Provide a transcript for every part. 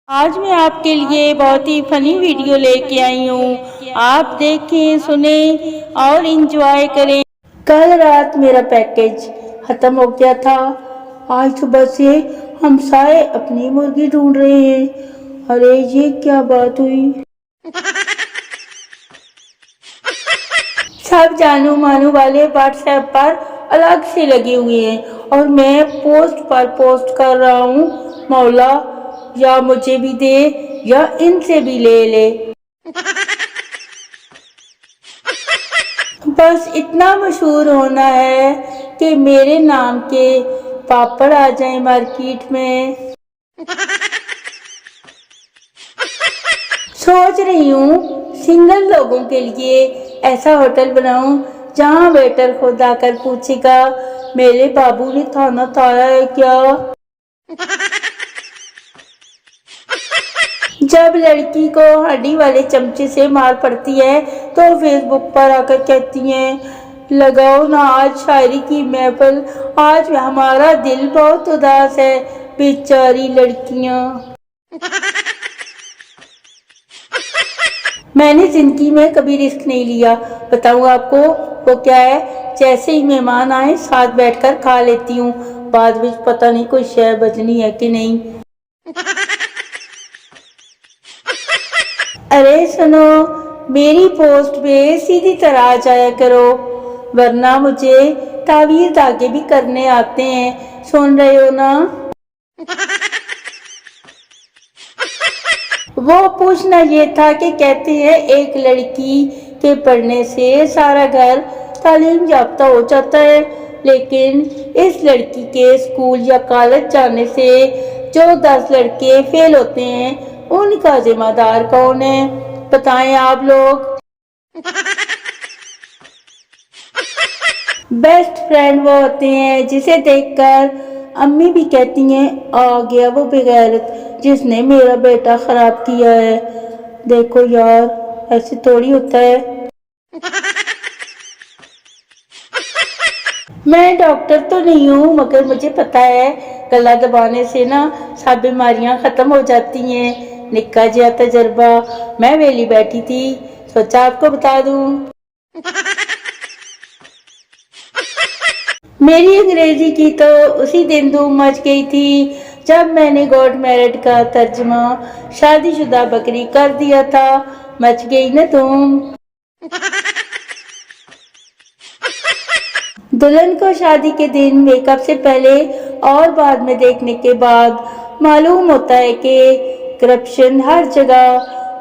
آج میں آپ کے لیے بہت ہی فنی ویڈیو لے کے آئی ہوں. آپ دیکھیں، سنیں اور انجوائے کریں. کل رات میرا پیکیج ختم ہو گیا تھا. آج صبح سے ہمسائے اپنی مرغی ڈھونڈ رہے ہیں. ارے یہ کیا بات ہوئی؟ سب جانو مانو والے واٹس ایپ پر الگ سے لگے ہوئے ہیں اور میں پوسٹ پر پوسٹ کر رہا ہوں، مولا یا مجھے بھی دے یا ان سے بھی لے لے. بس اتنا مشہور ہونا ہے کہ میرے نام کے پاپڑ آ جائیں مارکیٹ میں. سوچ رہی ہوں سنگل لوگوں کے لیے ایسا ہوٹل بناؤں جہاں ویٹر خود آ کر پوچھے گا، میرے بابو نے کھانا کھایا ہے کیا؟ جب لڑکی کو ہڈی والے چمچے سے مار پڑتی ہے تو فیس بک پر آ کر کہتی ہیں، لگاؤ نا آج شاعری کی محفل، آج ہمارا دل بہت اداس ہے. بیچاری لڑکیاں. میں نے زندگی میں کبھی رسک نہیں لیا. بتاؤں آپ کو وہ کیا ہے؟ جیسے ہی مہمان آئے ساتھ بیٹھ کر کھا لیتی ہوں، بعد میں پتہ نہیں کوئی شے بجنی ہے کہ نہیں. ارے سنو، میری پوسٹ پہ سیدھی طرح آ جایا کرو ورنہ مجھے تعویذ دھاگے بھی کرنے آتے ہیں. سن رہے ہو نا؟ وہ پوچھنا یہ تھا کہ کہتے ہیں ایک لڑکی کے پڑھنے سے سارا گھر تعلیم یافتہ ہو جاتا ہے، لیکن اس لڑکی کے اسکول یا کالج جانے سے جو 10 لڑکے فیل ہوتے ہیں ان کا ذمہ دار کون ہے؟ بتائیں آپ لوگ. بیسٹ فرینڈ وہ ہوتے ہیں جسے دیکھ کر امی بھی کہتی ہیں، آ گیا وہ بےغیرت جس نے میرا بیٹا خراب کیا ہے. دیکھو یار، ایسے تھوڑی ہوتا ہے. میں ڈاکٹر تو نہیں ہوں مگر مجھے پتا ہے گلا دبانے سے نا سب بیماریاں ختم ہو جاتی ہیں. نکا جیا تجربہ، میں ویلی بیٹھی تھی سوچا آپ کو بتا دوں. میری انگریزی کی تو اسی دن دھوم مچ گئی تھی جب میں نے گاٹ میرڈ کا ترجمہ شادی شدہ بکری کر دیا تھا. مچ گئی نا دھوم. دلہن کو شادی کے دن میک اپ سے پہلے اور بعد میں دیکھنے کے بعد معلوم ہوتا ہے کہ کرپشن ہر جگہ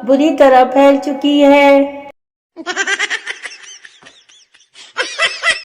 بری طرح پھیل چکی ہے.